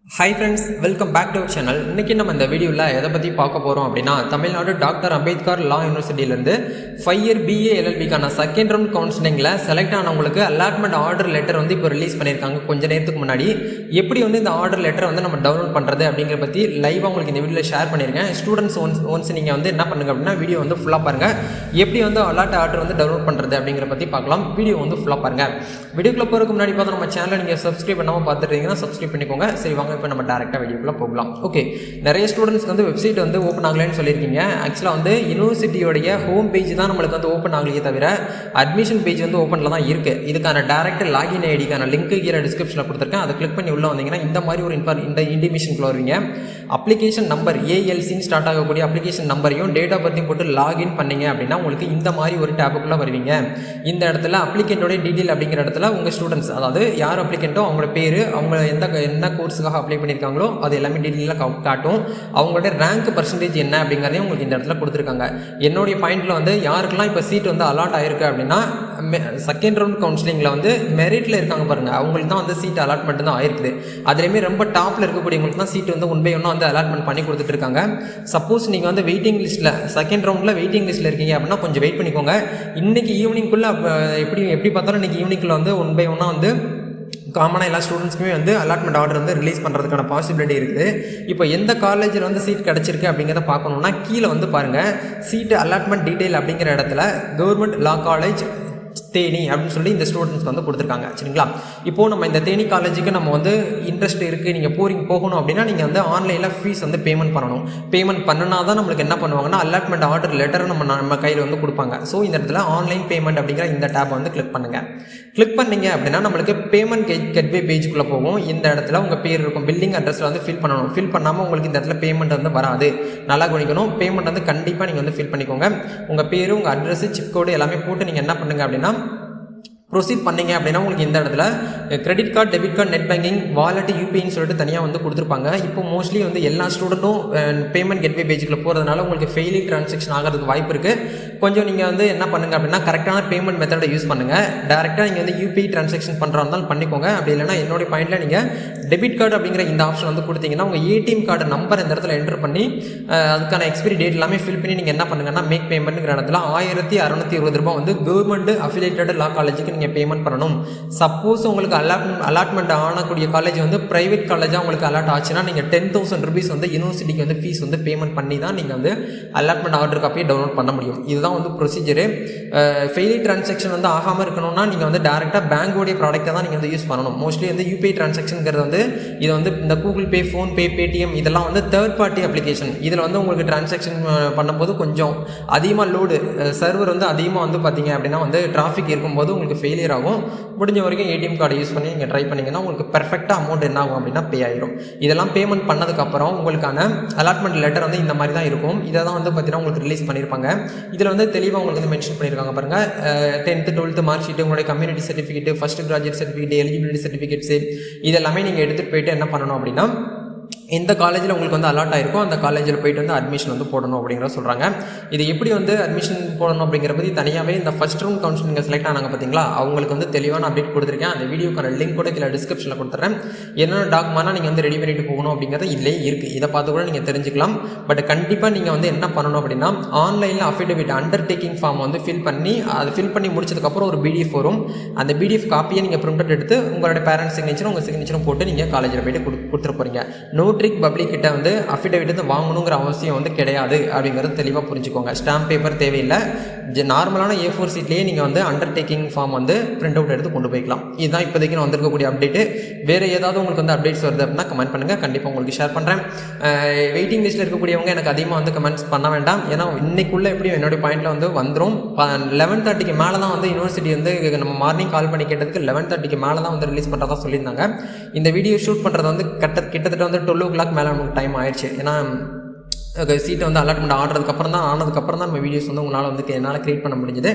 Hi friends, welcome back to our channel. இன்றைக்கி நம்ம இந்த வீடியோவில் எதை பற்றி பார்க்க போகிறோம் அப்படின்னா, தமிழ்நாடு டாக்டர் அம்பேத்கர் லா யூனிவர்சிட்டியிலேருந்து 5 இயர் BA LLBக்கான செகண்ட் ரவுண்ட் கவுன்சிலிங்கில் செலக்ட் ஆனவங்களுக்கு அலாட்மெண்ட் ஆர்டர் லெட்டர் வந்து இப்போ ரிலீஸ் பண்ணியிருக்காங்க கொஞ்சம் நேரத்துக்கு முன்னாடி. எப்படி வந்து இந்த ஆர்டர் லெட்டர் வந்து நம்ம டவுன்லோட் பண்ணுறது அப்படிங்கிற பற்றி லைவாக உங்களுக்கு இந்த வீடியோவில் ஷேர் பண்ணியிருக்கேன். ஸ்டூடெண்ட்ஸ் ஒன்ஸ் நீங்கள் வந்து என்ன பண்ணுங்க அப்படின்னா, வீடியோ வந்து ஃபுல்லாக பாருங்கள். எப்படி வந்து அலாட் ஆர்டர் வந்து டவுன்லோட் பண்ணுறது அப்படிங்கிற பற்றி பார்க்கலாம். வீடியோ வந்து ஃபுல்லாக பாருங்கள். வீடியோக்குள்ளே போகிறதுக்கு முன்னாடி பார்த்தா நம்ம சேனலை நீங்கள் சப்ஸ்கிரைப் பண்ணாமல் பார்த்துட்டீங்கன்னா சப்ஸ்கிரைப் பண்ணிக்கோங்க. சரி, வாங்க இப்போ நம்ம டேரெக்டாக வீடியோக்குள்ளே போகலாம். ஓகே, நிறைய ஸ்டூடெண்ட்ஸ்க்கு வந்து வெப்சைட் வந்து ஓப்பன் ஆகலைன்னு சொல்லியிருக்கீங்க. ஆக்சுவலாக வந்து யூனிவர்சிட்டியோடைய ஹோம் பேஜ் தான் நம்மளுக்கு வந்து ஓப்பன் ஆகலையே தவிர அட்மிஷன் பேஜ் வந்து ஓப்பனில் தான் இருக்குது. இதுக்கான டேரக்ட் லாகின் ஐடிக்கான லிங்க் கீழே டிஸ்கிரிப்ஷனில் கொடுத்துருக்கேன். அதை கிளிக் பண்ணி உள்ளே வந்தீங்கன்னா இந்த மாதிரி ஒரு இந்த இன்டிமேஷனுக்குள்ள வருவீங்க. அப்ளிகேஷன் நம்பர் ALCன்னு ஸ்டார்ட் ஆகக்கூடிய அப்ளிகேஷன் நம்பரையும் டேட் ஆஃப் பர்த்தையும் போட்டு லாகின் பண்ணீங்க அப்படின்னா உங்களுக்கு இந்த மாதிரி ஒரு டேபுக்குள்ளே வருவீங்க. இந்த இடத்துல அப்ளிகேண்டோட டீட்டெயில் அப்படிங்கிற இடத்துல உங்கள் ஸ்டூடெண்ட்ஸ், அதாவது யார் அப்ளிகேண்ட்டோ அவங்களோட பேர், அவங்க என்ன கோர்ஸுக்காக அப்ளை பண்ணியிருக்காங்களோ அது எல்லாமே டீட்டெயிலாக காட்டும். அவங்களோட ரேங்க் பர்சன்டேஜ் என்ன அப்படிங்கிறதையும் உங்களுக்கு இந்த இடத்துல கொடுத்துருக்காங்க. என்னுடைய பாயிண்டில் வந்து யாருக்கெல்லாம் இப்போ சீட் வந்து அலாட் ஆயிருக்கு அப்படின்னா, செகண்ட் ரவுண்ட் கவுன்சிலிங்கில் வந்து மெரிட்டில் இருக்காங்க பாருங்கள், அவங்களுக்கு தான் வந்து சீட் அலாட்மெண்ட் தான் ஆயிருக்குது. அதுலேயுமே ரொம்ப டாப்பில் இருக்கக்கூடியவங்களுக்கு தான் சீட் வந்து ஒன் பை ஒன்னாக வந்து அலாட்மெண்ட் பண்ணி கொடுத்துட்டு இருக்காங்க. சப்போஸ் நீங்கள் வந்து வெயிட்டிங் லிஸ்ட்டில் செகண்ட் ரவுண்டில் வெயிட்டிங் லிஸ்ட்டில் இருக்கீங்க அப்படின்னா கொஞ்சம் வெயிட் பண்ணிக்கோங்க. இன்றைக்கி ஈவினிங்குள்ளே எப்படி பார்த்தாலும் இன்றைக்கி ஈவினிங்குள்ளே வந்து ஒன் பை ஒன்னாக வந்து காமனாக எல்லா ஸ்டூடெண்ட்ஸ்க்குமே வந்து அலாட்மெண்ட் ஆர்டர் வந்து ரிலீஸ் பண்ணுறதுக்கான பாசிபிலிட்டி இருக்குது. இப்போ எந்த காலேஜில் வந்து சீட் கிடச்சிருக்கு அப்படிங்கிறத பார்க்கணுன்னா கீழே வந்து பாருங்கள், சீட்டு அலாட்மெண்ட் டீட்டெயில் அப்படிங்கிற இடத்துல கவர்மெண்ட் லா காலேஜ் தேனி அப்படின்னு சொல்லி இந்த ஸ்டூடெண்ட்ஸ்க்கு வந்து கொடுத்துருக்காங்க. சரிங்களா? இப்போது நம்ம இந்த தேனி காலேஜுக்கு நம்ம வந்து இன்ட்ரெஸ்ட் இருக்குது, நீங்கள் போகணும் அப்படின்னா நீங்கள் வந்து ஆன்லைனில் ஃபீஸ் வந்து பேமெண்ட் பண்ணணும். பேமெண்ட் பண்ணினா தான் நம்மளுக்கு என்ன பண்ணுவாங்கன்னா அலாட்மெண்ட் ஆர்டர் லெட்டர் நம்ம கையில் வந்து கொடுப்பாங்க. ஸோ இந்த இடத்துல ஆன்லைன் பேமெண்ட் அப்படிங்கிற இந்த டேப் வந்து கிளிக் பண்ணுங்கள். கிளிக் பண்ணிங்க அப்படின்னா நம்மளுக்கு பேமெண்ட் கெட்வே பேஜுக்குள்ளே போகும். இந்த இடத்துல உங்கள் பேர் இருக்கும், பில்லிங் அட்ரஸில் வந்து ஃபில் பண்ணணும். ஃபில் பண்ணாமல் உங்களுக்கு இந்த இடத்துல பேமெண்ட் வந்து வராது. நல்லா கவனிக்கணும். பேமெண்ட் வந்து கண்டிப்பாக நீங்கள் வந்து ஃபில் பண்ணிக்கோங்க. உங்கள் பேர், உங்கள் அட்ரஸ், சிப் கோடு எல்லாமே போட்டு நீங்கள் என்ன பண்ணுங்க அப்படின்னா ப்ரொசீட் பண்ணிங்க அப்படின்னா உங்களுக்கு இந்த இடத்துல credit card, debit card, net banking, wallet, யூபிஐன்னு சொல்லிட்டு தனியாக வந்து கொடுத்துருப்பாங்க. இப்போ மோஸ்ட்லி வந்து எல்லா ஸ்டூடெண்ட்டும் பேமெண்ட் கெட்வே பேஜுக்குள்ள போகிறதுனால உங்களுக்கு ஃபெயிலிங் ட்ரான்சாக்ஷன் ஆகிறதுக்கு வாய்ப்பு இருக்குது. கொஞ்சம் நீங்கள் வந்து என்ன பண்ணுங்கள் அப்படின்னா கரெக்டான பேமெண்ட் மெத்தடை யூஸ் பண்ணுங்கள். டேரெக்டாக நீங்கள் வந்து யூபிஐ ட்ரான்சாக்ஷன் பண்ணுறா இருந்தாலும் பண்ணிக்கோங்க. அப்படி இல்லைனா என்னுடைய பாயிண்டில் நீங்கள் டெபிட் கார்டு அப்படிங்கிற இந்த ஆப்ஷன் வந்து கொடுத்தீங்கன்னா உங்கள் ATM கார்டு நம்பர் இந்த இடத்துல என்டர் பண்ணி அதுக்கான எக்ஸ்பிரி டேட் எல்லாமே ஃபில் பண்ணி நீங்கள் என்ன பண்ணுங்கன்னா மேக் பேமெண்ட்டுங்கிற இடத்துல 1620 ரூபாய் வந்து கவர்மெண்ட் அஃபிலியேட்டட் லா காலேஜுக்கு நீங்கள் பேமெண்ட் பண்ணணும். சப்போஸ் உங்களுக்கு அலாட்மெண்ட் ஆனக்கூடிய காலேஜ் வந்து ப்ரைவேட் காலேஜாக உங்களுக்கு அலாட் ஆச்சுன்னா நீங்கள் 10,000 rupees வந்து யூனிவர்சிட்டிக்கு வந்து ஃபீஸ் வந்து பேமெண்ட் பண்ணி தான் நீங்கள் வந்து அலாட்மெண்ட் ஆர்டர் காப்பியை டவுன்லோட் பண்ண முடியும். இதுதான் வந்து ப்ரொசீஜரு. ஃபெயிலியர் ட்ரான்சாக்ஷன் வந்து ஆகாமல் இருக்கணும்னா நீங்கள் வந்து டேரெக்டாக பேங்கோடைய ப்ராடக்ட்டை தான் நீங்கள் வந்து யூஸ் பண்ணணும். மோஸ்ட்லி வந்து UPI ட்ரான்சாக்ஷனுங்கிறது வந்து இது வந்து இந்த கூகுள் பே, ஃபோன்பே, பேடிஎம் இதெல்லாம் வந்து தேர்ட் பார்ட்டி அப்ளிகேஷன். இதில் வந்து உங்களுக்கு ட்ரான்சாக்ஷன் பண்ணும்போது கொஞ்சம் அதிகமாக லோடு சர்வர் வந்து அதிகமாக வந்து பார்த்தீங்க அப்படின்னா வந்து டிராஃபிக் இருக்கும்போது உங்களுக்கு ஃபெயிலியர் ஆகும். முடிஞ்ச வரைக்கும் ATM கார்டு யூஸ் பண்ணி நீங்கள் ட்ரை பண்ணிங்கன்னா உங்களுக்கு பெர்ஃபெக்டாக அமௌண்ட் என்ன ஆகும் அப்படின்னா பே ஆகிடும். இதெல்லாம் பேமெண்ட் பண்ணதுக்கப்புறம் உங்களுக்கான அலாட்மெண்ட் லெட்டர் வந்து இந்த மாதிரி தான் இருக்கும். இதை தான் வந்து பார்த்தீங்கன்னா உங்களுக்கு ரிலீஸ் பண்ணியிருப்பாங்க. இதில் வந்து தெளிவாக உங்களுக்கு வந்து மென்ஷன் பண்ணியிருக்காங்க பாருங்கள். 10th 12th மார்க் ஷீட்டு, உங்களுடைய community certificate, first graduate certificate, eligibility certificates இதெல்லாமே நீங்கள் எடுத்துகிட்டு போயிட்டு என்ன பண்ணணும் அப்படின்னா எந்த காலேஜில் உங்களுக்கு வந்து அலாட் ஆகிருக்கோ அந்த காலேஜில் போயிட்டு வந்து அட்மிஷன் வந்து போடணும் அப்படிங்கிற சொல்கிறாங்க. இது எப்படி வந்து அட்மிஷன் போடணும் அப்படிங்கிற பற்றி தனியாகவே இந்த ஃபஸ்ட் ரவுண்ட் கவுன்சிலிங் செலக்ட் ஆனாங்க பார்த்தீங்களா, அவங்களுக்கு வந்து தெளிவான அப்டேட் கொடுத்துருக்கேன். அந்த வீடியோக்கான லிங்க் கூட கீழே டிஸ்கிரிப்ஷனில் கொடுத்துட்றேன். என்னென்ன டாக்குமெண்ட்னா நீங்கள் வந்து ரெடி பண்ணிட்டு போகணும் அப்படிங்கிறது இல்லையே இருக்குது. இதை பார்த்து கூட நீங்கள் தெரிஞ்சுக்கலாம். பட் கண்டிப்பாக நீங்கள் வந்து என்ன பண்ணணும் அப்படின்னா ஆன்லைனில் அஃபிடவிட் அண்டர்டேக்கிங் ஃபார்ம் வந்து ஃபில் பண்ணி முடிச்சதுக்கப்புறம் ஒரு PDF வரும். அந்த PDF காப்பியை நீங்கள் பிரிண்ட் அவுட் எடுத்து உங்களோட பேரண்ட்ஸ் சிக்னேச்சரும் உங்கள் சிக்னேச்சரும் போட்டு நீங்கள் காலேஜில் போய்ட்டு கொடுத்துட்டு போகிறீங்க. நோட்ரிக் பப்ளிக் கிட்ட வந்து அஃபிடவிட் வந்து வாங்கணுங்கிற அவசியம் வந்து கிடையாது அப்படிங்கிறது தெளிவாக புரிஞ்சுக்கோங்க. ஸ்டாம்ப் பேப்பர் தேவையில்லை. நார்மலான A4 சீட்லேயே நீங்கள் வந்து அண்டர்டேக்கிங் ஃபார்ம் வந்து பிரிண்ட் அவுட் எடுத்து கொண்டு போய்க்கலாம். இதுதான் இப்போதைக்கு நான் வந்திருக்கக்கூடிய அப்டேட்டு. வேறு ஏதாவது உங்களுக்கு வந்து அப்டேட்ஸ் வருது அப்படின்னா கமெண்ட் பண்ணுங்கள், கண்டிப்பாக உங்களுக்கு ஷேர் பண்ணுறேன். வெயிட்டிங் லிஸ்ட்டில் இருக்கக்கூடியவங்க எனக்கு அதிகமாக வந்து கமெண்ட்ஸ் பண்ண வேண்டாம். ஏன்னா இன்னைக்குள்ளே எப்படியும் என்னுடைய பாயிண்டில் வந்து வந்துடும். 11:30க்கு மேலே தான் வந்து யூனிவர்சிட்டி வந்து நம்ம மார்னிங் கால் பண்ணி கேட்டதுக்கு 11:30க்கு மேலே தான் வந்து ரிலீஸ் பண்ணுறதா சொல்லியிருந்தாங்க. இந்த வீடியோ ஷூட் பண்ணுறது வந்து கிட்டத்தட்ட வந்து 12 o'clock மேலே நமக்கு டைம் ஆயிடுச்சு. ஏன்னா சீட்டை வந்து அலாட்மெண்ட் ஆனதுக்கப்புறம் தான் நம்ம வீடியோஸ் வந்து உங்களால் வந்து என்னால் க்ரியேட் பண்ண முடிஞ்சுது.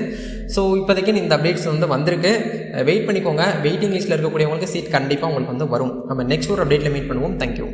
ஸோ இப்போதைக்கு இந்த அப்டேட்ஸ் வந்து வந்திருக்கு. வெயிட் பண்ணிக்கோங்க. வெயிட்டிங் லிஸ்ட்டில் இருக்கக்கூடியவங்களுக்கு சீட் கண்டிப்பாக உங்களுக்கு வந்து வரும். நம்ம நெக்ஸ்ட் ஒரு அப்டேட்டில் மீட் பண்ணுவோம். தேங்க்யூ.